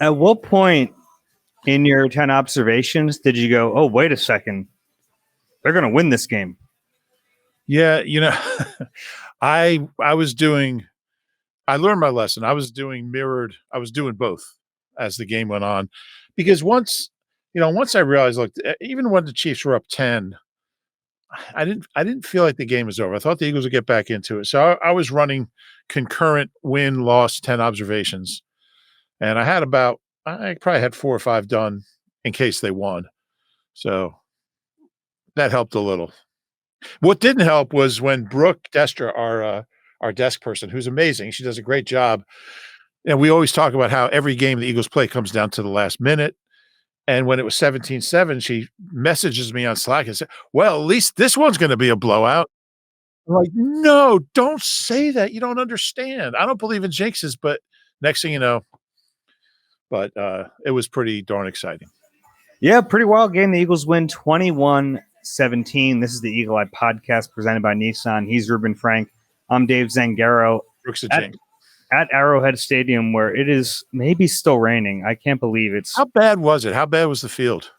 At what point in your 10 observations did you go, oh, wait a second, they're going to win this game? Yeah, I learned my lesson. I was doing both as the game went on, because once I realized, look, even when the Chiefs were up 10, I didn't feel like the game was over. I thought the Eagles would get back into it. So I was running concurrent win, loss, 10 observations. And I probably had 4 or 5 done in case they won. So that helped a little. What didn't help was when Brooke Destra, our desk person, who's amazing, she does a great job. And we always talk about how every game the Eagles play comes down to the last minute. And when it was 17-7, she messages me on Slack and said, well, at least this one's going to be a blowout. I'm like, no, don't say that. You don't understand. I don't believe in jinxes, but next thing you know, it was pretty darn exciting. Yeah, pretty wild game. The Eagles win 21-17. This is the Eagle Eye podcast presented by Nissan. He's Reuben Frank. I'm Dave Zangaro. Brooks a jinx. At Arrowhead Stadium, where it is maybe still raining. I can't believe it's. How bad was it? How bad was the field?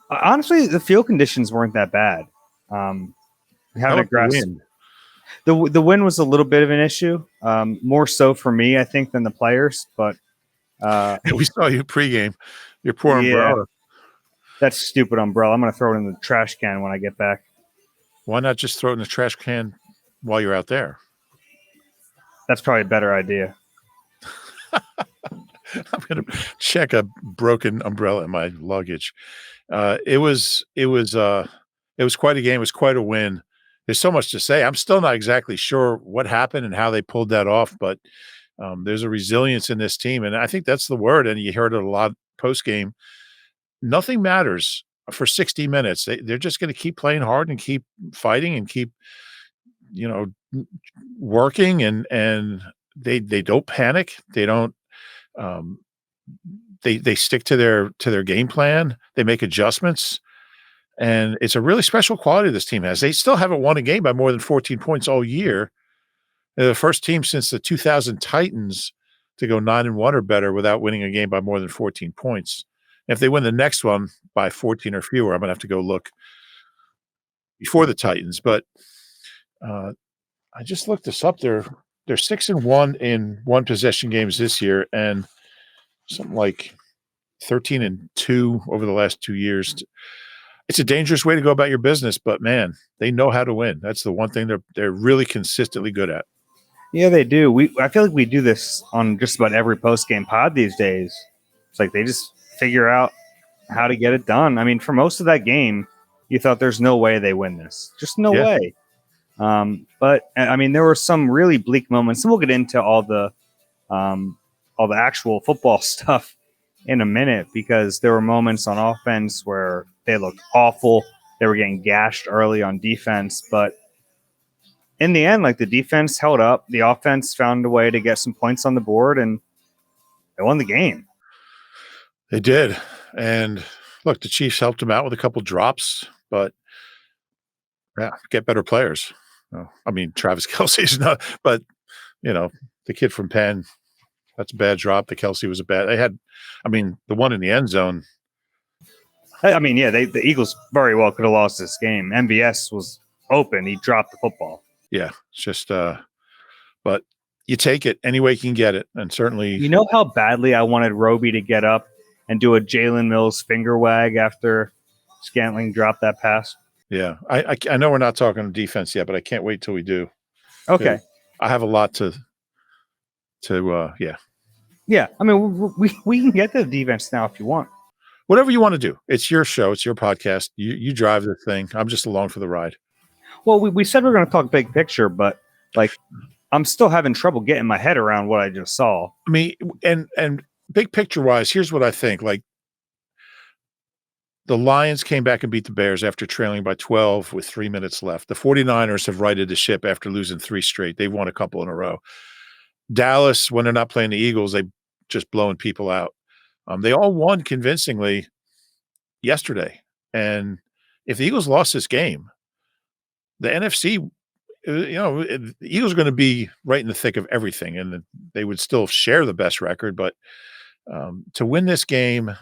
Honestly, the field conditions weren't that bad. We have a grass. The wind was a little bit of an issue, more so for me, I think, than the players. But we saw you pregame. Your poor umbrella. That stupid umbrella. I'm going to throw it in the trash can when I get back. Why not just throw it in the trash can while you're out there? That's probably a better idea. I'm going to check a broken umbrella in my luggage. It was quite a game. It was quite a win. There's so much to say. I'm still not exactly sure what happened and how they pulled that off, but there's a resilience in this team, and I think that's the word. And you heard it a lot post game. Nothing matters for 60 minutes. They're just going to keep playing hard and keep fighting and keep, working, and they don't panic. They don't. They stick to their game plan. They make adjustments, and it's a really special quality this team has. They still haven't won a game by more than 14 points all year. They're the first team since the 2000 Titans to go 9-1 or better without winning a game by more than 14 points. If they win the next one by 14 or fewer, I'm going to have to go look before the Titans. But I just looked this up. They're 6-1 in one possession games this year, and something like 13-2 over the last 2 years. It's a dangerous way to go about your business, but man, they know how to win. That's the one thing they're really consistently good at. Yeah, they do. I feel like we do this on just about every post-game pod these days. It's like they just figure out how to get it done. I mean, for most of that game, you thought there's no way they win this. Just no way. But I mean, there were some really bleak moments, and we'll get into all the actual football stuff in a minute, because there were moments on offense where they looked awful. They were getting gashed early on defense, but in the end, like, the defense held up. The offense found a way to get some points on the board, and they won the game. They did. And look, the Chiefs helped them out with a couple drops, but get better players. I mean, Travis Kelce's not, but the kid from Penn, that's a bad drop. The Kelce was the one in the end zone. I mean, yeah, the Eagles very well could have lost this game. MVS was open. He dropped the football. Yeah, it's just, but you take it any way you can get it. And certainly. You know how badly I wanted Roby to get up and do a Jalen Mills finger wag after Scantling dropped that pass? Yeah, I know we're not talking defense yet, but I can't wait till we do. Okay. I have a lot to yeah. Yeah, I mean, we can get to the defense now if you want. Whatever you want to do. It's your show. It's your podcast. You drive the thing. I'm just along for the ride. Well, we said we were going to talk big picture, but I'm still having trouble getting my head around what I just saw. I mean, and big picture wise, here's what I think. Like, the Lions came back and beat the Bears after trailing by 12 with 3 minutes left. The 49ers have righted the ship after losing 3 straight. They've won a couple in a row. Dallas, when they're not playing the Eagles, they just blowing people out. They all won convincingly yesterday. And if the Eagles lost this game, the NFC, the Eagles are going to be right in the thick of everything, and they would still share the best record, but To win this game,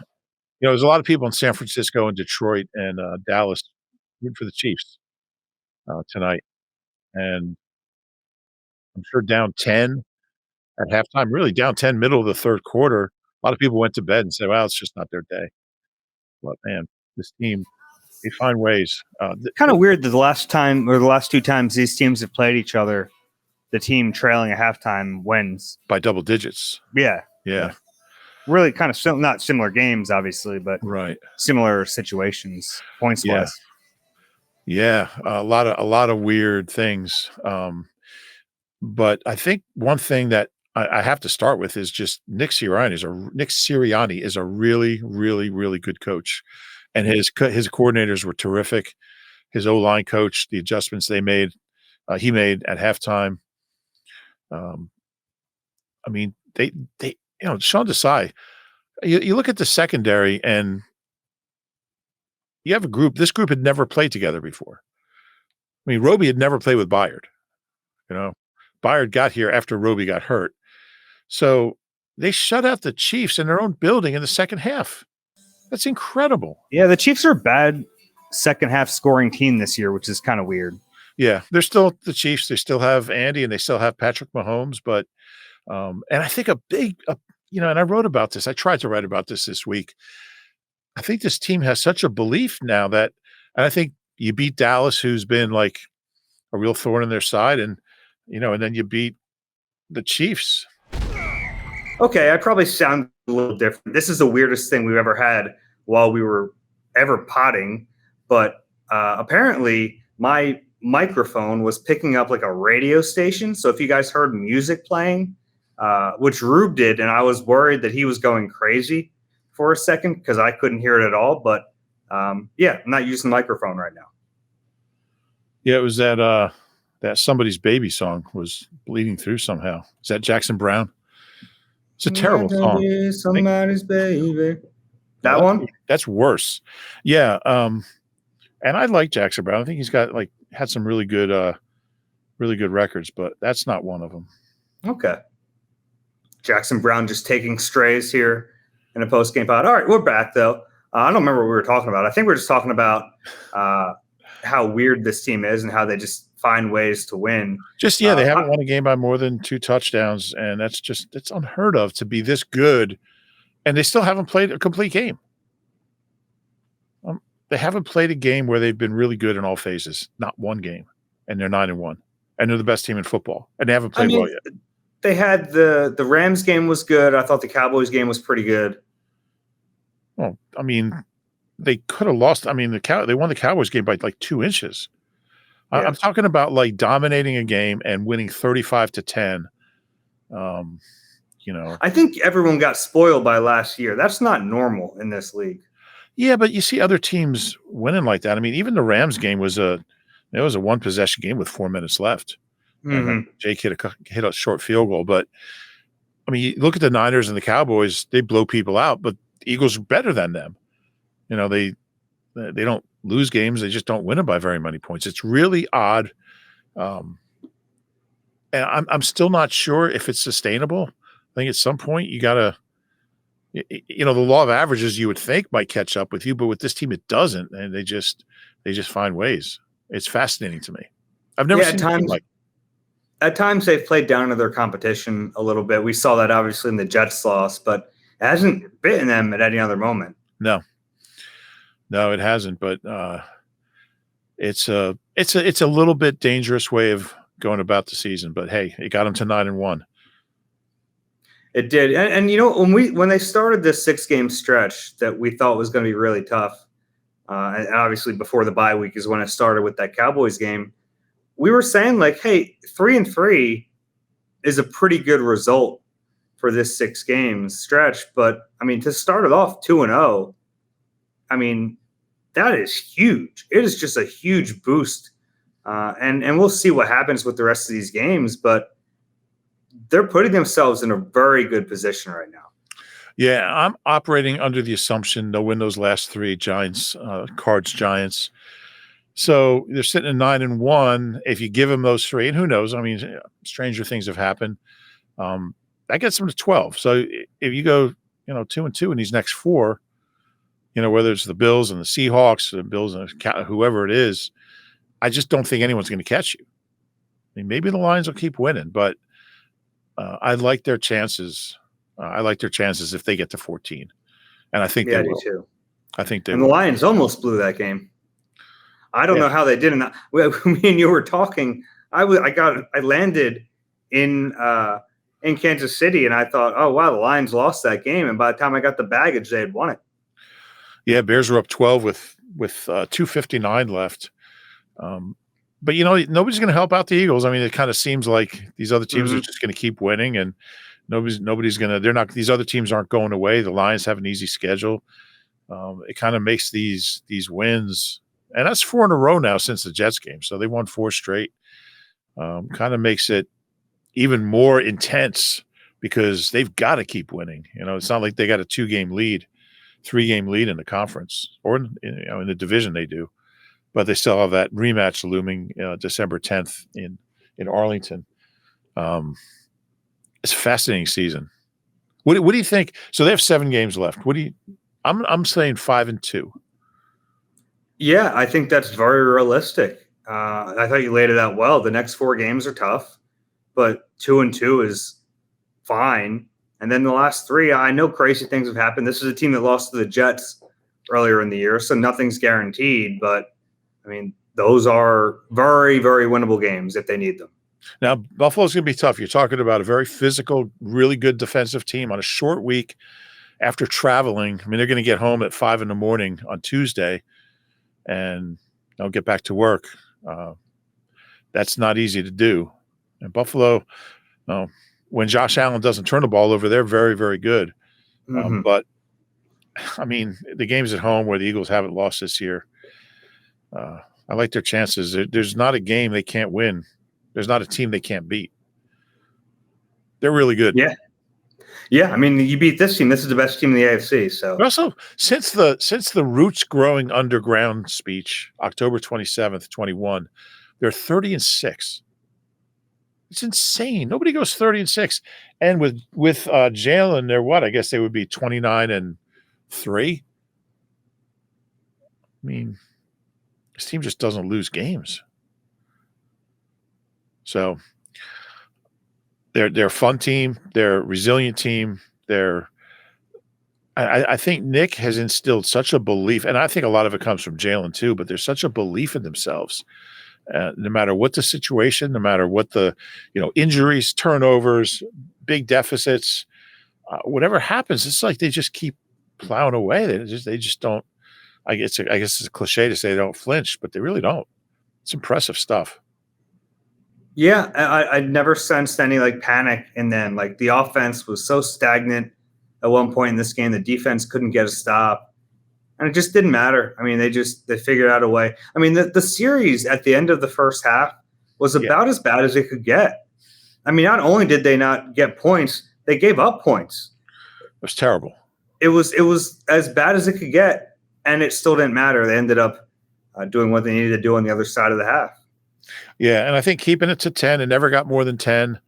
there's a lot of people in San Francisco and Detroit and Dallas rooting for the Chiefs tonight, and I'm sure down 10 at halftime, really down 10 middle of the 3rd quarter, a lot of people went to bed and said, "Well, it's just not their day." But man, this team, they find ways. Kind of weird that the last time or the last two times these teams have played each other, the team trailing at halftime wins By double digits. Yeah, Yeah. really kind of not similar games, obviously, but Right. similar situations, points Yeah. wise. Yeah, a lot of weird things. But I think one thing that I have to start with is just Nick Sirianni is a really, really, really good coach, and his coordinators were terrific. His O-line coach, the adjustments he made at halftime. Um, I mean, they Sean Desai. You look at the secondary, and you have a group. This group had never played together before. I mean, Roby had never played with Byard. You know, Byard got here after Roby got hurt. So they shut out the Chiefs in their own building in the second half. That's incredible. Yeah, the Chiefs are a bad second half scoring team this year, which is kind of weird. Yeah, they're still the Chiefs. They still have Andy and they still have Patrick Mahomes. But, and I think and I wrote about this. I tried to write about this week. I think this team has such a belief now and I think you beat Dallas, who's been like a real thorn in their side. And then you beat the Chiefs. Okay, I probably sound a little different. This is the weirdest thing we've ever had while we were ever potting, but apparently my microphone was picking up like a radio station. So if you guys heard music playing, which Rube did, and I was worried that he was going crazy for a second because I couldn't hear it at all. But I'm not using the microphone right now. Yeah, it was that Somebody's Baby song was bleeding through somehow. Is that Jackson Brown? It's a terrible song. Somebody's baby. That one? That's worse. Yeah. And I like Jackson Brown. I think he's got had some really good records, but that's not one of them. Okay. Jackson Brown just taking strays here in a post-game pod. All right, we're back though. I don't remember what we were talking about. I think we are just talking about how weird this team is and how they just find ways to win. They haven't won a game by more than 2 touchdowns, and that's unheard of to be this good, and they still haven't played a complete game. They haven't played a game where they've been really good in all phases. Not one game, and they're 9-1, and they're the best team in football, and they haven't played well yet. They had the Rams game was good. I thought the Cowboys game was pretty good. Well, I mean, they could have lost. I mean, they won the Cowboys game by like 2 inches. Yeah. I'm talking about like dominating a game and winning 35-10. I think everyone got spoiled by last year. That's not normal in this league. Yeah, but you see other teams winning like that. I mean, even the Rams game was a 1 possession game with 4 minutes left. Mm-hmm. And Jake hit a short field goal. But I mean, you look at the Niners and the Cowboys; they blow people out. But the Eagles are better than them. They don't lose games; they just don't win them by very many points. It's really odd, and I'm still not sure if it's sustainable. I think at some point you gotta. The law of averages you would think might catch up with you, but with this team it doesn't, and they just find ways. It's fascinating to me. I've never seen a team like. At times they've played down to their competition a little bit. We saw that obviously in the Jets loss, but it hasn't bitten them at any other moment. No, it hasn't. But it's a little bit dangerous way of going about the season. But hey, it got them to 9-1. It did, and when they started this 6-game stretch that we thought was going to be really tough, and obviously before the bye week is when it started with that Cowboys game. We were saying like, hey, 3-3 is a pretty good result for this 6 games stretch. But I mean, to start it off 2-0, I mean, that is huge. It is just a huge boost. And we'll see what happens with the rest of these games, but they're putting themselves in a very good position right now. Yeah, I'm operating under the assumption they'll win those last 3 Giants, Cards, Giants. So they're sitting at 9-1. If you give them those 3, and who knows? I mean, stranger things have happened. That gets them to 12. So if you go 2-2 in these next four, whether it's the Bills and the Seahawks, the Bills and whoever it is, I just don't think anyone's going to catch you. I mean, maybe the Lions will keep winning, but I like their chances. I like their chances if they get to 14, and I think they I will. do too. I think they And will. the Lions almost blew that game. I don't know how they didn't. Me and you were talking. I landed in Kansas City, and I thought, oh wow, the Lions lost that game. And by the time I got the baggage, they had won it. Yeah, Bears were up 12 with 2:59 left. But nobody's going to help out the Eagles. I mean, it kind of seems like these other teams are just going to keep winning, and nobody's going to. They're not. These other teams aren't going away. The Lions have an easy schedule. It kind of makes these wins, and that's 4 in a row now since the Jets game. So they won 4 straight. Kind of makes it even more intense because they've got to keep winning. It's not like they got a 2-game lead, 3-game lead in the conference or in the division they do. But they still have that rematch looming December 10th in Arlington. It's a fascinating season. What do you think? So they have 7 games left. I'm saying 5-2. Yeah, I think that's very realistic. I thought you laid it out well. The next 4 games are tough, but 2-2 is fine. And then the last 3, I know crazy things have happened. This is a team that lost to the Jets earlier in the year, so nothing's guaranteed. But I mean, those are very, very winnable games if they need them. Now, Buffalo's going to be tough. You're talking about a very physical, really good defensive team on a short week after traveling. I mean, they're going to get home at 5 a.m. on Tuesday and they'll get back to work. That's not easy to do. And Buffalo, when Josh Allen doesn't turn the ball over, they're very, very good. But, I mean, the games at home where the Eagles haven't lost this year, I like their chances. There's not a game they can't win. There's not a team they can't beat. They're really good. Yeah. I mean, you beat this team. This is the best team in the AFC. So also, since the Roots Growing Underground speech, October 27th, 21, they're 30-6. It's insane. Nobody goes 30-6. And with Jalen, they're what? I guess they would be 29-3. I mean, this team just doesn't lose games. So they're a fun team. They're a resilient team. I think Nick has instilled such a belief, and I think a lot of it comes from Jalen too, but there's such a belief in themselves. No matter what the situation, no matter what the injuries, turnovers, big deficits, whatever happens, it's like they just keep plowing away. They just don't. I guess it's a cliche to say they don't flinch, but they really don't. It's impressive stuff. Yeah, I never sensed any panic in them. The offense was so stagnant at one point in this game. The defense couldn't get a stop, and it just didn't matter. I mean, they figured out a way. I mean, the series at the end of the first half was about as bad as it could get. I mean, not only did they not get points, they gave up points. It was terrible. It was as bad as it could get, and it still didn't matter. They ended up doing what they needed to do on the other side of the half. Yeah, and I think keeping it to 10, it never got more than 10.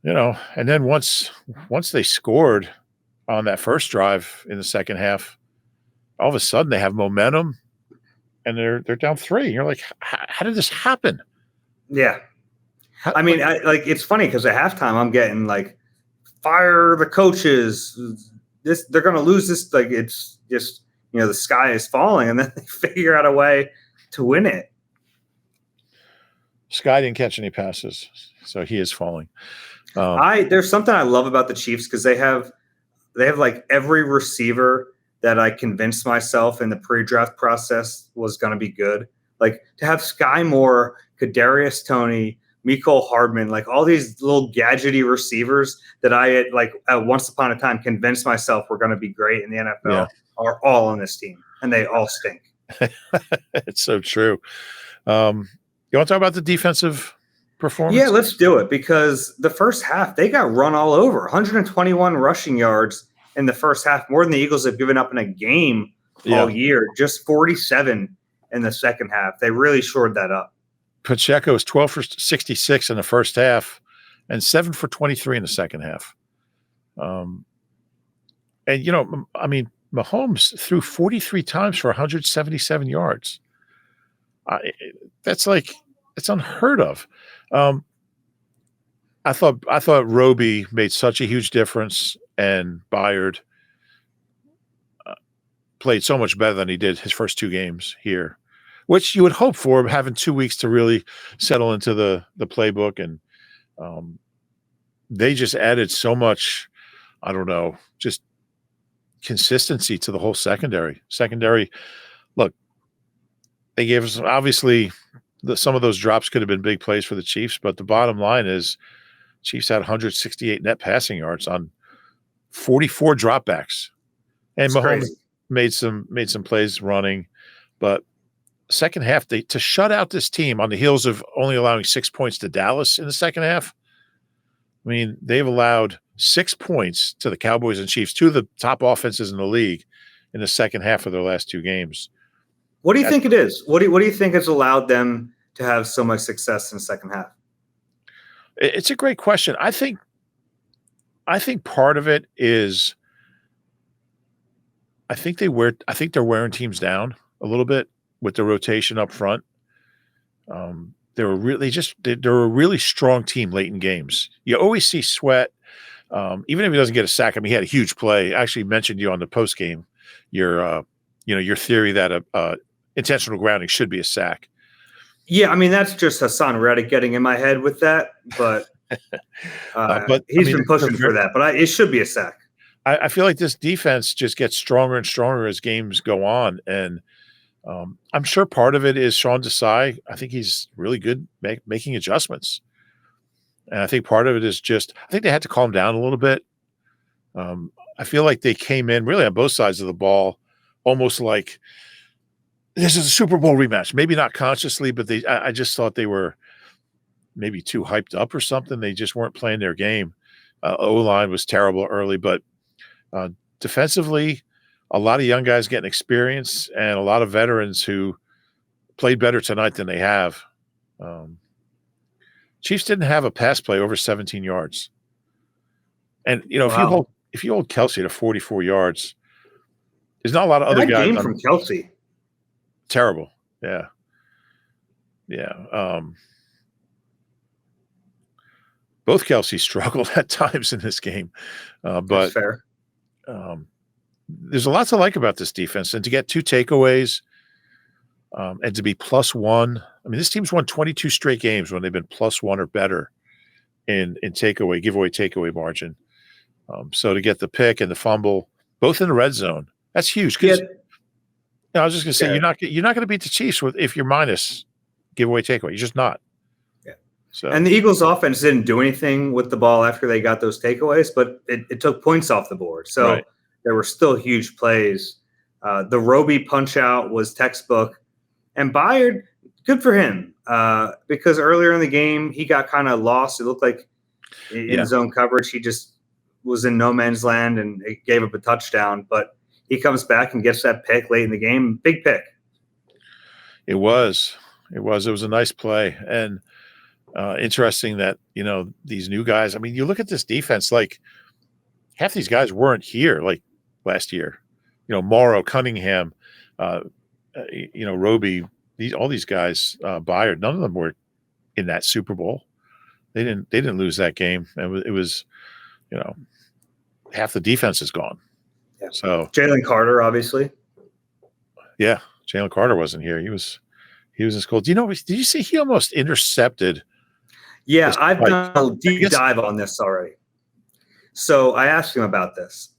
And then once they scored on that first drive in the second half, all of a sudden they have momentum and they're down 3. You're like, how did this happen? Yeah. I mean, it's funny because at halftime I'm getting fire the coaches. They're going to lose this. It's just, the sky is falling, and then they figure out a way to win it. Sky didn't catch any passes, so he is falling. There's something I love about the Chiefs because they have every receiver that I convinced myself in the pre-draft process was going to be good. To have Sky Moore, Kadarius Toney, Mecole Hardman, all these little gadgety receivers that I had at once upon a time convinced myself were going to be great in the NFL are all on this team, and they all stink. It's so true. You want to talk about the defensive performance? Yeah, let's do it because the first half, they got run all over. 121 rushing yards in the first half, more than the Eagles have given up in a game all year, just 47 in the second half. They really shored that up. Pacheco was 12 for 66 in the first half and 7 for 23 in the second half. And, I mean, Mahomes threw 43 times for 177 yards. I That's it's unheard of. Um, I thought Roby made such a huge difference, and Byard played so much better than he did his first 2 games here, which you would hope for, having 2 weeks to really settle into the playbook, and um, they just added so much, I don't know, just consistency to the whole secondary. Look, they gave us, obviously, some of those drops could have been big plays for the Chiefs, but the bottom line is Chiefs had 168 net passing yards on 44 dropbacks, and It's Mahomes crazy. made some plays running, but second half, to shut out this team on the heels of only allowing 6 points to Dallas in the second half. I mean, they've allowed 6 points to the Cowboys and Chiefs, 2 of the top offenses in the league, in the second half of their last 2 games. What do you think it is? What do you think has allowed them to have so much success in the second half? It's a great question. I think part of it is I think they're wearing teams down a little bit with the rotation up front. They're a really strong team late in games. You always see Sweat, even if he doesn't get a sack. I mean, he had a huge play. I actually mentioned you on the post game, your theory that intentional grounding should be a sack. Yeah, I mean, that's just Hassan Reddick getting in my head with that, but he's been pushing for that. But it should be a sack. I feel like this defense just gets stronger and stronger as games go on, and I'm sure part of it is Sean Desai. I think he's really good making adjustments, and I think part of it is just I think they had to calm down a little bit. I feel like they came in really on both sides of the ball, almost like this is a Super Bowl rematch. Maybe not consciously, but I just thought they were maybe too hyped up or something. They just weren't playing their game. O-line was terrible early, but defensively, a lot of young guys getting experience and a lot of veterans who played better tonight than they have. Chiefs didn't have a pass play over 17 yards. And, Wow. if you hold Kelsey to 44 yards, there's not a lot of other guys. Game from Kelsey. Terrible. Yeah. Yeah. Both Kelsey struggled at times in this game. But that's fair. There's a lot to like about this defense, and to get 2 takeaways and to be +1. I mean, this team's won 22 straight games when they've been +1 or better in giveaway takeaway margin. So to get the pick and the fumble, both in the red zone, that's huge. Because I was just going to say, you're not going to beat the Chiefs if you're minus giveaway takeaway. You're just not. Yeah. So, and the Eagles' offense didn't do anything with the ball after they got those takeaways, but it took points off the board. So there were still huge plays. The Roby punch out was textbook, and Byard, good for him, because earlier in the game he got kind of lost. It looked like in zone coverage he just was in no man's land and it gave up a touchdown. But he comes back and gets that pick late in the game. Big pick. It was a nice play, and interesting that these new guys. I mean, you look at this defense, like half these guys weren't here like last year. Morrow, Cunningham, Roby, all these guys, Byard, none of them were in that Super Bowl. They didn't lose that game, and it was half the defense is gone. Yeah. So Jalen Carter, obviously. Yeah, Jalen Carter wasn't here. He was in school. Did you see he almost intercepted? Yeah, I've done a deep dive on this already. So I asked him about this.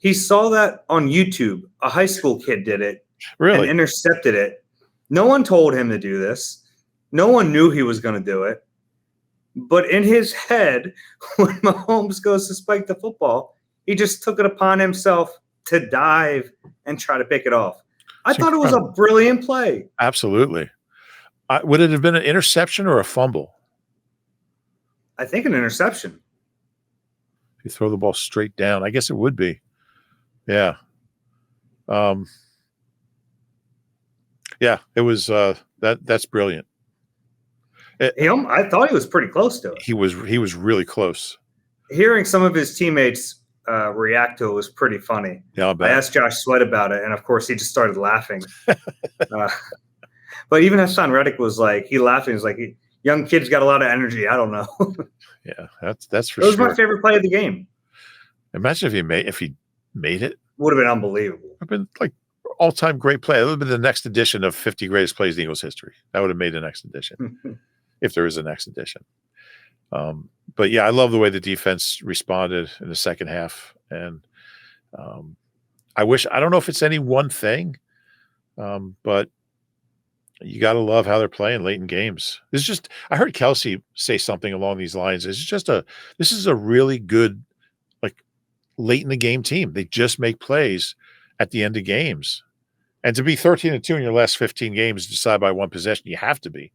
He saw that on YouTube. A high school kid did it. Really? And intercepted it. No one told him to do this. No one knew he was going to do it. But in his head, when Mahomes goes to spike the football, he just took it upon himself to dive and try to pick it off. I thought it was a brilliant play. Absolutely. Would it have been an interception or a fumble? I think an interception. If you throw the ball straight down, I guess it would be. Yeah. Yeah, it was that's brilliant. I thought he was pretty close to it. He was really close. Hearing some of his teammates react to it was pretty funny. Yeah, I'll I bet. asked Josh Sweat about it, and of course he just started laughing. But even Hassan Reddick was like, he laughed and he's like, young kid's got a lot of energy. I don't know. Yeah, that's for It was sure. my favorite play of the game. Imagine if he made it. Would have been unbelievable. Would have been like all-time great play. It would have been the next edition of 50 greatest plays in Eagles history. That would have made the next edition if there is a next edition. But yeah, I love the way the defense responded in the second half. And I don't know if it's any one thing, but you got to love how they're playing late in games. I heard Kelsey say something along these lines. This is a really good, like, late in the game team. They just make plays at the end of games. And to be 13-2 in your last 15 games, decide by one possession, you have to be.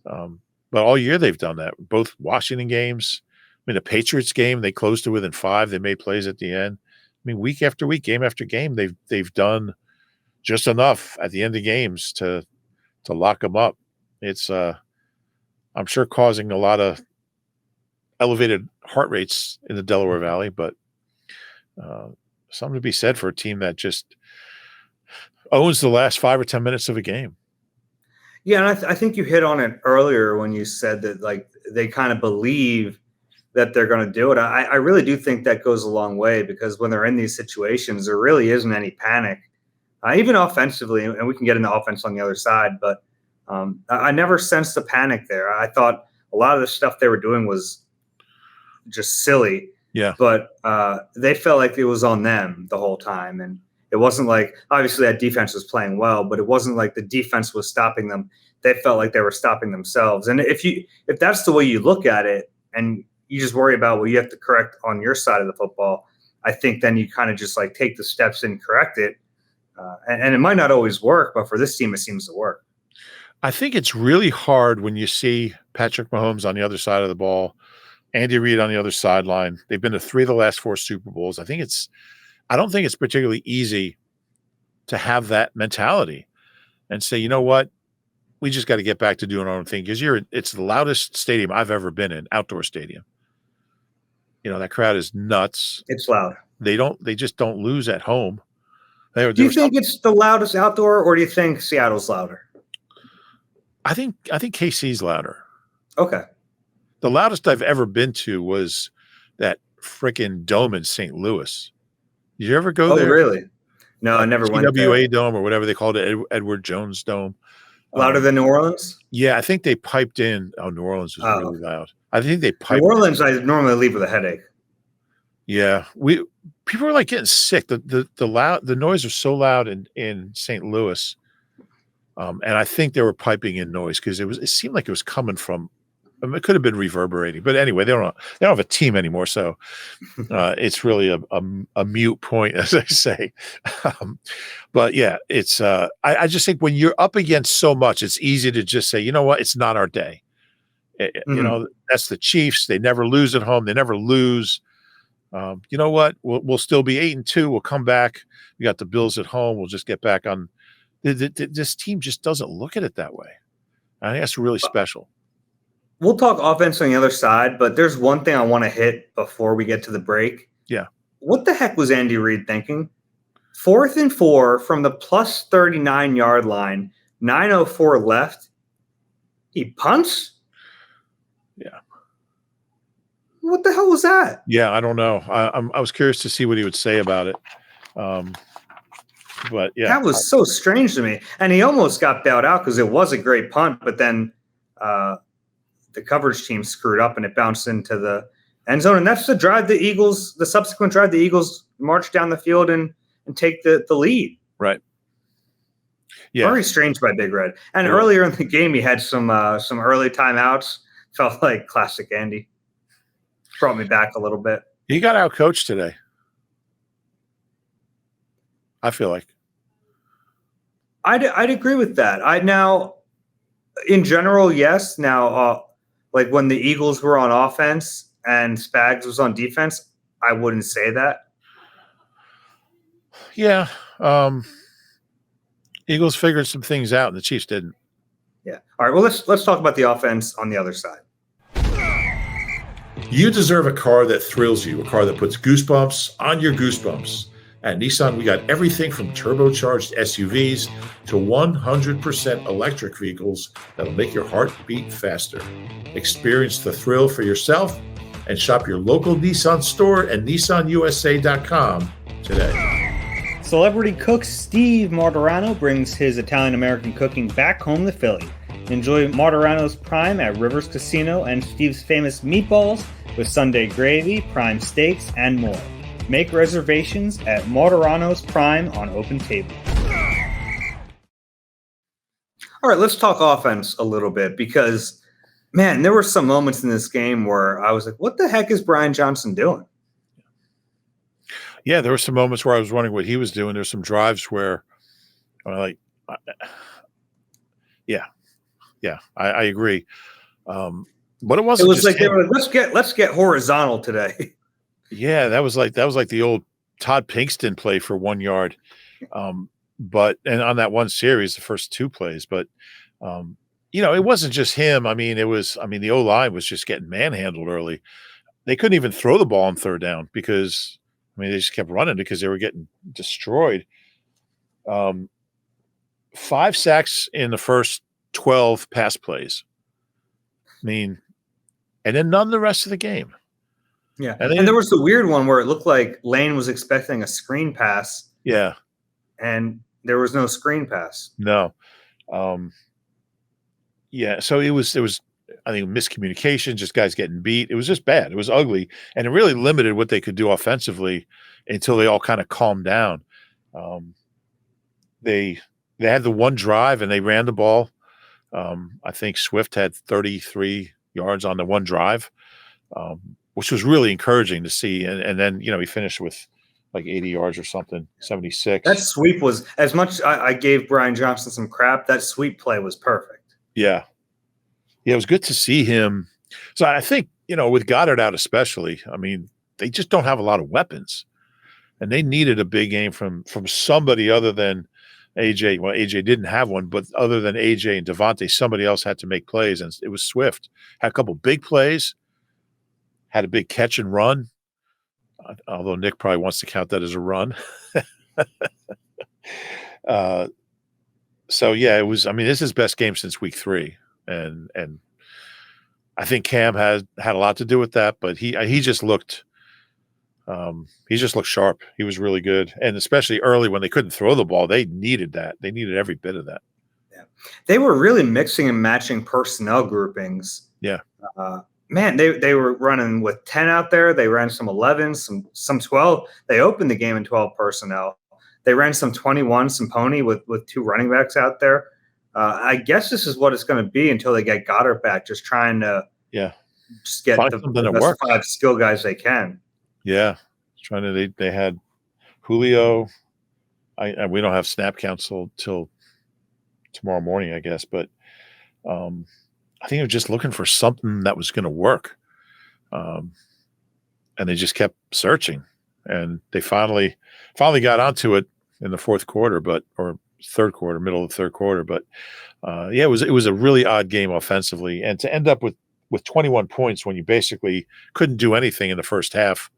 But all year they've done that. Both Washington games. I mean, the Patriots game, they closed to within 5. They made plays at the end. I mean, week after week, game after game, they've done just enough at the end of games to lock them up. It's I'm sure causing a lot of elevated heart rates in the Delaware Valley, but something to be said for a team that just owns the last 5 or 10 minutes of a game. Yeah, and I think you hit on it earlier when you said that, like, they kind of believe that they're going to do it. I really do think that goes a long way, because when they're in these situations, there really isn't any panic, even offensively, and we can get into offense on the other side, but I never sensed the panic there. I thought a lot of the stuff they were doing was just silly. Yeah. But they felt like it was on them the whole time. And it wasn't like, obviously that defense was playing well, but it wasn't like the defense was stopping them. They felt like they were stopping themselves. And if that's the way you look at it, and you just worry about what you have to correct on your side of the football, I think then you kind of just like take the steps and correct it. And it might not always work, but for this team, it seems to work. I think it's really hard when you see Patrick Mahomes on the other side of the ball, Andy Reid on the other sideline. They've been to 3 of the last 4 Super Bowls. I don't think it's particularly easy to have that mentality and say, you know what, we just got to get back to doing our own thing, because it's the loudest stadium I've ever been in, outdoor stadium. You know, that crowd is nuts. It's loud. They just don't lose at home. Do you think it's the loudest outdoor, or do you think Seattle's louder? I think KC's louder. Okay. The loudest I've ever been to was that freaking dome in St. Louis. Did you ever go there? Oh, really? No, I never went there. TWA Dome, or whatever they called it, Edward Jones Dome. Louder than New Orleans? Yeah, I think they piped in. Oh, New Orleans was really loud. I think they piped New Orleans, I normally leave with a headache. Yeah. People are like getting sick. The noise was so loud in St. Louis. And I think they were piping in noise, because it seemed like it was coming from, it could have been reverberating, but anyway, they don't have a team anymore. So it's really a mute point, as I say. But yeah, it's, I just think when you're up against so much, it's easy to just say, you know what, it's not our day. You know, that's the Chiefs. They never lose at home. They never lose. You know what, we'll still be 8-2. We'll come back. We got the Bills at home. We'll just get back on. This team just doesn't look at it that way. I think that's really special. We'll talk offense on the other side, but there's one thing I want to hit before we get to the break. Yeah. What the heck was Andy Reid thinking? 4th and 4 from the plus 39-yard line, 9:04 left. He punts? Yeah. What the hell was that? Yeah, I don't know. I was curious to see what he would say about it. But yeah, that was so strange to me. And he almost got bailed out, because it was a great punt, but then the coverage team screwed up and it bounced into the end zone. And that's the subsequent drive the Eagles march down the field and take the lead. Right. Yeah. Very strange by Big Red. And earlier in the game, he had some early timeouts. Felt like classic Andy. Brought me back a little bit. He got out coached today, I feel like. I'd agree with that. Now, in general, yes. Now, like when the Eagles were on offense and Spags was on defense, I wouldn't say that. Yeah. Eagles figured some things out, and the Chiefs didn't. Yeah. All right. Well, let's talk about the offense on the other side. You deserve a car that thrills you, a car that puts goosebumps on your goosebumps. At Nissan, we got everything from turbocharged SUVs to 100% electric vehicles that'll make your heart beat faster. Experience the thrill for yourself and shop your local Nissan store at nissanusa.com today. Celebrity cook Steve Martorano brings his Italian-American cooking back home to Philly. Enjoy Martorano's Prime at Rivers Casino and Steve's famous meatballs with Sunday gravy, prime steaks, and more. Make reservations at Martorano's Prime on Open Table. All right, let's talk offense a little bit because, man, there were some moments in this game where I was like, what the heck is Brian Johnson doing? Yeah, there were some moments where I was wondering what he was doing. There's some drives where I agree. But it wasn't. It was like they were like, let's get horizontal today. Yeah, that was like the old Todd Pinkston play for 1 yard. But on that one series, the first two plays, but it wasn't just him. I mean, the O-line was just getting manhandled early. They couldn't even throw the ball on third down because they just kept running because they were getting destroyed. 5 sacks in the first 12 pass plays. And then none the rest of the game. Yeah. And there was the weird one where it looked like Lane was expecting a screen pass. Yeah. And there was no screen pass. No. Yeah. So it was, I think, miscommunication, just guys getting beat. It was just bad. It was ugly. And it really limited what they could do offensively until they all kind of calmed down. They had the one drive and they ran the ball. I think Swift had 33 yards on the one drive, which was really encouraging to see. And then, he finished with like 80 yards or something, 76. That sweep was, as much I gave Brian Johnson some crap, that sweep play was perfect. Yeah. Yeah, it was good to see him. So I think, with Goddard out especially, they just don't have a lot of weapons. And they needed a big game from somebody other than AJ. Well, AJ didn't have one, but other than AJ and Devontae, somebody else had to make plays, and it was Swift. Had a couple big plays, had a big catch and run, although Nick probably wants to count that as a run. So, yeah, it was – this is his best game since week 3, and I think Cam had a lot to do with that, but he just looked sharp. He was really good, and especially early when they couldn't throw the ball, they needed that. They needed every bit of that. Yeah, they were really mixing and matching personnel groupings. Yeah, man, they were running with 10 out there. They ran some 11, some 12. They opened the game in 12 personnel. They ran some 21, some pony with 2 running backs out there. I guess this is what it's going to be until they get Goddard back, just trying to just get the best 5 skill guys they can. Yeah, they had Julio. We don't have snap counts till tomorrow morning, I guess, but I think they were just looking for something that was going to work, and they just kept searching, and they finally got onto it in the fourth quarter, or third quarter, middle of the third quarter. But it was a really odd game offensively, and to end up with 21 points when you basically couldn't do anything in the first half.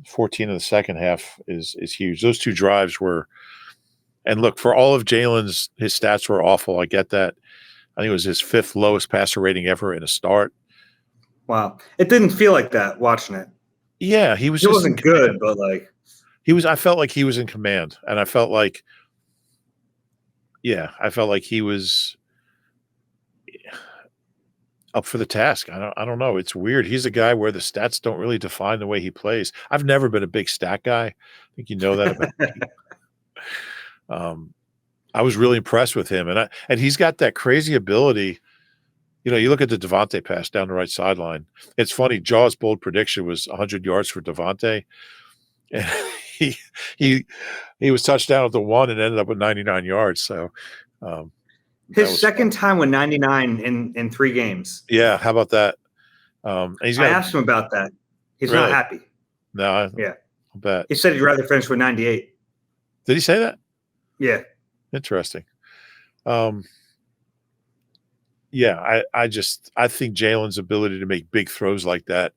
14 in the second half is huge. Those 2 drives were, and look, for all of Jalen's, his stats were awful. I get that. I think it was his 5th lowest passer rating ever in a start. Wow. It didn't feel like that watching it. Yeah, he wasn't good, but like I felt like he was in command, and I felt like he was up for the task. I don't know. It's weird. He's a guy where the stats don't really define the way he plays. I've never been a big stat guy. I think you know that about me. I was really impressed with him, and he's got that crazy ability. You look at the Devontae pass down the right sideline. It's funny. Jaw's bold prediction was 100 yards for Devontae, and he was touchdown at the 1 and ended up with 99 yards. So. His second time with 99 in 3 games. Yeah, how about that? I asked him about that. He's not happy. No, I bet. He said he'd rather finish with 98. Did he say that? Yeah. Interesting. Yeah, I think Jalen's ability to make big throws like that,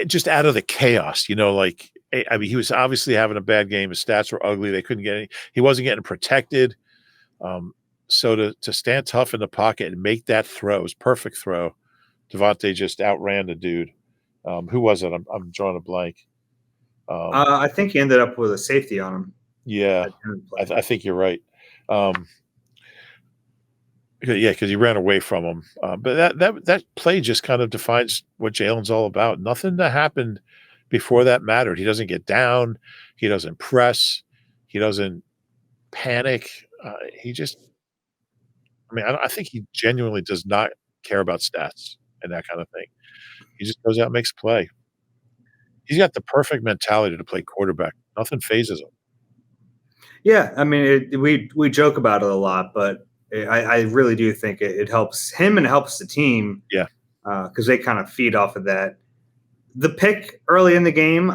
just out of the chaos, like, I mean, he was obviously having a bad game. His stats were ugly. They couldn't get any. He wasn't getting protected. So to stand tough in the pocket and make that throw, it was a perfect throw. Devontae just outran the dude. Who was it? I'm drawing a blank. I think he ended up with a safety on him. Yeah, I think you're right. Yeah, because he ran away from him. But that play just kind of defines what Jalen's all about. Nothing that happened before that mattered. He doesn't get down. He doesn't press. He doesn't panic. He just, I mean, I think he genuinely does not care about stats and that kind of thing. He just goes out and makes a play. He's got the perfect mentality to play quarterback. Nothing phases him. Yeah, I mean, we joke about it a lot, but I really do think it helps him and helps the team. Yeah, because they kind of feed off of that. The pick early in the game,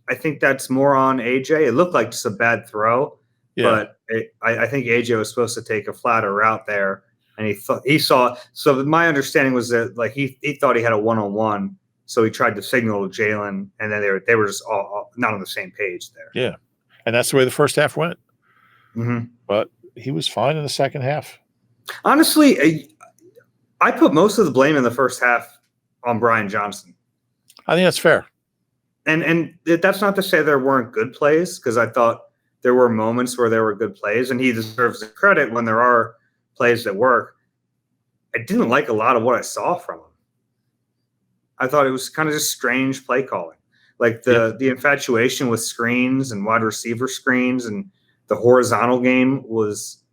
I think that's more on AJ. It looked like just a bad throw, but I think AJ was supposed to take a flatter route there, and he saw. So my understanding was that like he thought he had a 1-on-1, so he tried to signal to Jalen, and then they were just all not on the same page there. Yeah, and that's the way the first half went. Mm-hmm. But he was fine in the second half. Honestly, I put most of the blame in the first half on Brian Johnson. I think that's fair. And that's not to say there weren't good plays, because I thought there were moments where there were good plays, and he deserves the credit when there are plays that work. I didn't like a lot of what I saw from him. I thought it was kind of just strange play calling. Like the infatuation with screens and wide receiver screens and the horizontal game was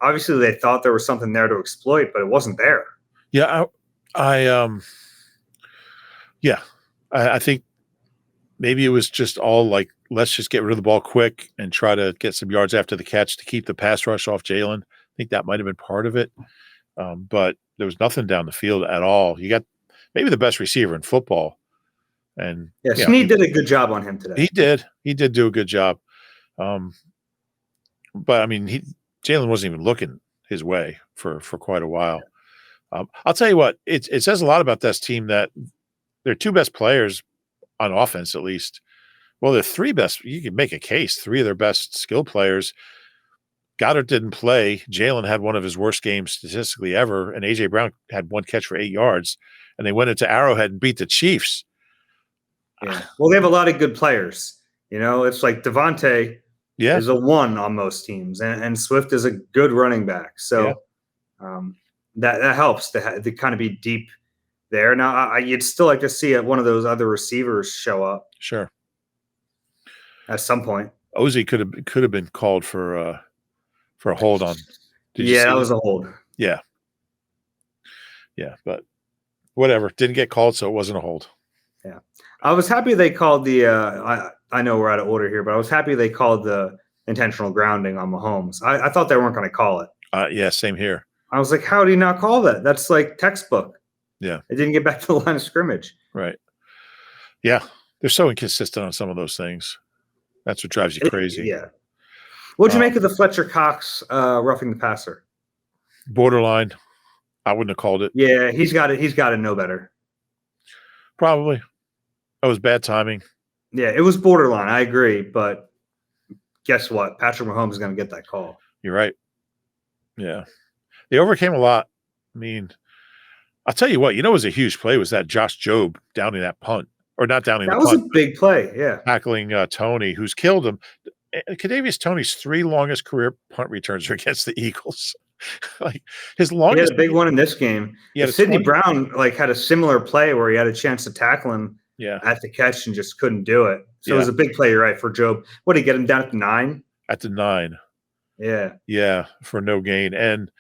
obviously they thought there was something there to exploit, but it wasn't there. Yeah, I think maybe it was just all like, let's just get rid of the ball quick and try to get some yards after the catch to keep the pass rush off Jalen. I think that might have been part of it. But there was nothing down the field at all. You got maybe the best receiver in football. And Snead did a good job on him today. He did do a good job. But I mean, Jalen wasn't even looking his way for quite a while. I'll tell you what, it says a lot about this team that their two best players on offense, at least. Well, the three best, you can make a case, three of their best skill players. Goddard didn't play. Jalen had one of his worst games statistically ever, and A.J. Brown had one catch for 8 yards, and they went into Arrowhead and beat the Chiefs. Yeah. Well, they have a lot of good players. It's like Devontae is a 1 on most teams, and Swift is a good running back. So that helps to kind of be deep there. Now, you'd still like to see one of those other receivers show up. Sure. At some point. Ozzie could have been called for a hold on. That was a hold. Yeah. Yeah, but whatever. Didn't get called, so it wasn't a hold. Yeah. I was happy they called the I know we're out of order here, but I was happy they called the intentional grounding on Mahomes. I thought they weren't going to call it. Yeah, same here. I was like, how do you not call that? That's like textbook. Yeah. It didn't get back to the line of scrimmage. Right. Yeah. They're so inconsistent on some of those things. That's what drives you crazy. Yeah. What'd you make of the Fletcher Cox roughing the passer? Borderline. I wouldn't have called it. Yeah, he's got to know better. Probably. That was bad timing. Yeah, it was borderline. I agree, but guess what? Patrick Mahomes is going to get that call. You're right. Yeah. They overcame a lot. I mean, I'll tell you what, it was a huge play was that Josh Jobe downing that punt. Or not downing the punt. That was a big play, yeah. Tackling Tony, who's killed him. Kadarius Toney's 3 longest career punt returns are against the Eagles. Like his longest. He had a big one in this game. Sidney Brown had a similar play where he had a chance to tackle him at the catch and just couldn't do it. So it was a big play, you're right, for Jobe. What did he get him down at the 9? At the 9. Yeah. Yeah, for no gain. And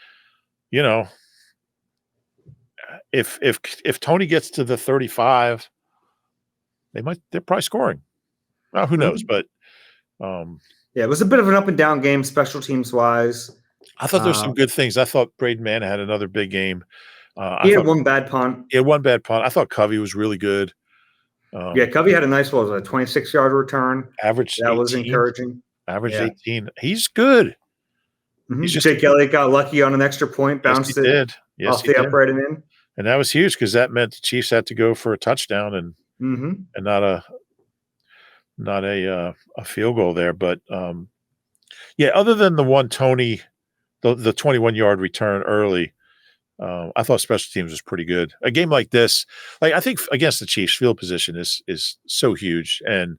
if Tony gets to the 35, they're probably scoring. Well, who knows? But it was a bit of an up and down game, special teams wise. I thought there were some good things. I thought Braden Mann had another big game. He had one bad punt. He had one bad punt. I thought Covey was really good. Covey had a nice 26-yard return. Average. That 18, was encouraging. Average 18. He's good. Mhm. He's just Jake Elliott got lucky on an extra point, yes, he bounced it did. Yes, off he the did. upright and in. And that was huge because that meant the Chiefs had to go for a touchdown and Mhm. not a field goal there. But yeah, other than the one Tony, the 21-yard return early, I thought special teams was pretty good. A game like this, like I think against the Chiefs, field position is so huge, and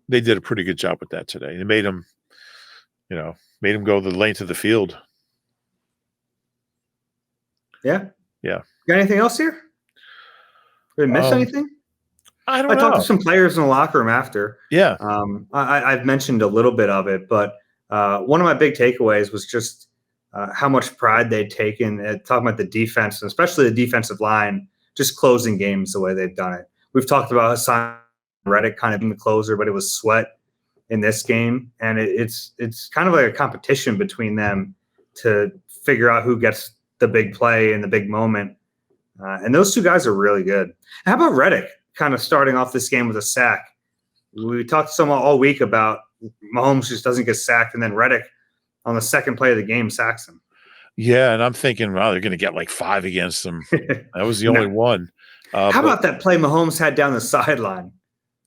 they did a pretty good job with that today. They made them, made them go the length of the field. Yeah. Yeah. Got anything else here? Did I miss anything? I I don't talked to know. some players in the locker room after. Yeah. I've mentioned a little bit of it, but one of my big takeaways was just how much pride they'd taken at talking about the defense, and especially the defensive line, just closing games the way they've done it. We've talked about Hassan Reddick kind of being the closer, but it was Sweat in this game, and it's kind of like a competition between them to figure out who gets the big play in the big moment. And those two guys are really good. How about Reddick kind of starting off this game with a sack? We talked some all week about Mahomes just doesn't get sacked, and then Reddick on the second play of the game sacks him. Yeah, and I'm thinking, wow, they're going to get like 5 against them. That was the only one. How about that play Mahomes had down the sideline?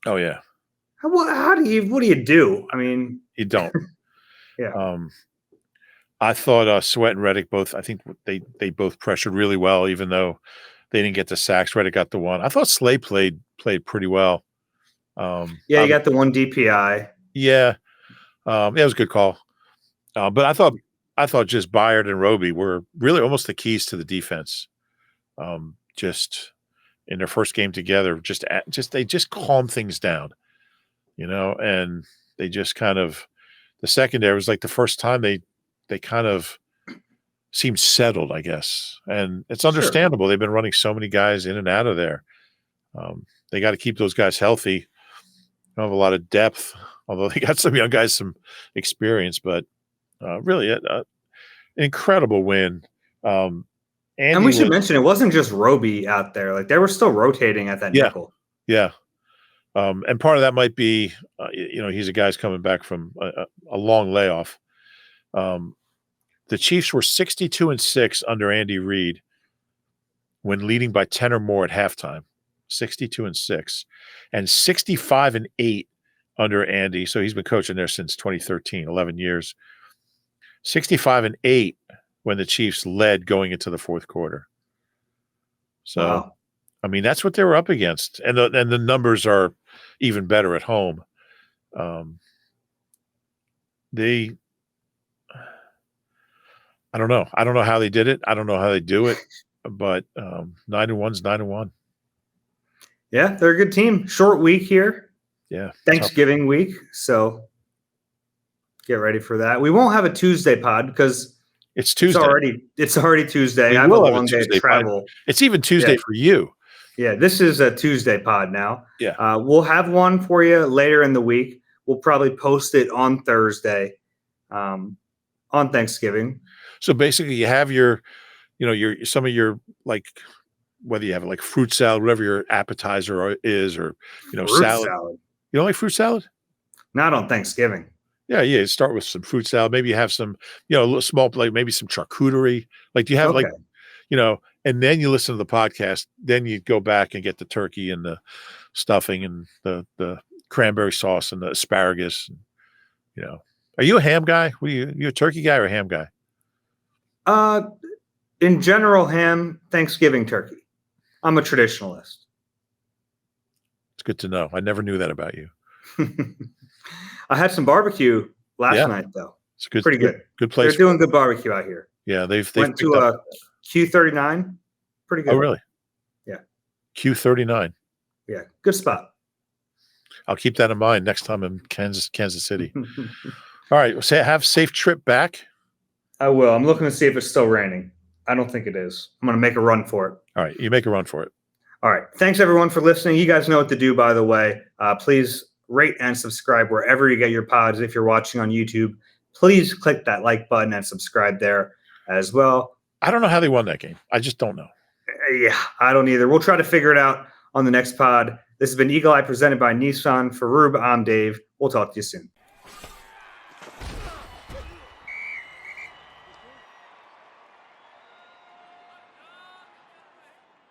Oh yeah. What do you do? I mean, You don't. yeah. I thought Sweat and Reddick both. I think they both pressured really well, even though they didn't get the sacks. Reddick got the one. I thought Slay played pretty well. Yeah, you got the one DPI. Yeah, it was a good call. But I thought just Byard and Roby were really almost the keys to the defense. Just in their first game together, they just calmed things down, and they just kind of the secondary was like the first time they kind of seemed settled, I guess. And it's understandable. Sure. They've been running so many guys in and out of there. They got to keep those guys healthy. They don't have a lot of depth, although they got some young guys, some experience, but really an incredible win. And we should mention it wasn't just Roby out there. Like they were still rotating at that nickel. Yeah. And part of that might be, he's a guy's coming back from a long layoff. The Chiefs were 62-6 under Andy Reid when leading by 10 or more at halftime. 62-6, and 65-8 under Andy. So he's been coaching there since 2013, 11 years. 65-8 when the Chiefs led going into the fourth quarter. So, wow. I mean, that's what they were up against, and the numbers are even better at home. I don't know. I don't know how they did it. I don't know how they do it, but 9-1's 9-1. Yeah, they're a good team. Short week here. Yeah. Thanksgiving week. So get ready for that. We won't have a Tuesday pod because it's Tuesday. It's already Tuesday. I have a long day of travel. Pod. It's even Tuesday for you. Yeah, this is a Tuesday pod now. Yeah. We'll have one for you later in the week. We'll probably post it on Thursday on Thanksgiving. So basically you have some of your, like, whether you have like fruit salad, whatever your appetizer is, or, salad. You don't like fruit salad? Not on Thanksgiving. Yeah. You start with some fruit salad. Maybe you have some, a little small, like maybe some charcuterie. Like, do you have and then you listen to the podcast, then you go back and get the turkey and the stuffing and the cranberry sauce and the asparagus. Are you a ham guy? You a turkey guy or a ham guy? In general, ham, Thanksgiving turkey. I'm a traditionalist. It's good to know. I never knew that about you. I had some barbecue last night, though. It's good. Pretty good. Good place. They're doing good barbecue out here. Yeah, they've went to a Q39. Pretty good. Oh, really? Yeah. Q39. Yeah, good spot. I'll keep that in mind next time in Kansas City. All right, have a safe trip back. I will. I'm looking to see if it's still raining. I don't think it is. I'm going to make a run for it. All right, you make a run for it. All right. Thanks, everyone, for listening. You guys know what to do, by the way. Please rate and subscribe wherever you get your pods. If you're watching on YouTube, please click that like button and subscribe there as well. I don't know how they won that game. I just don't know. Yeah, I don't either. We'll try to figure it out on the next pod. This has been Eagle Eye presented by Nissan. For Reuben, I'm Dave. We'll talk to you soon.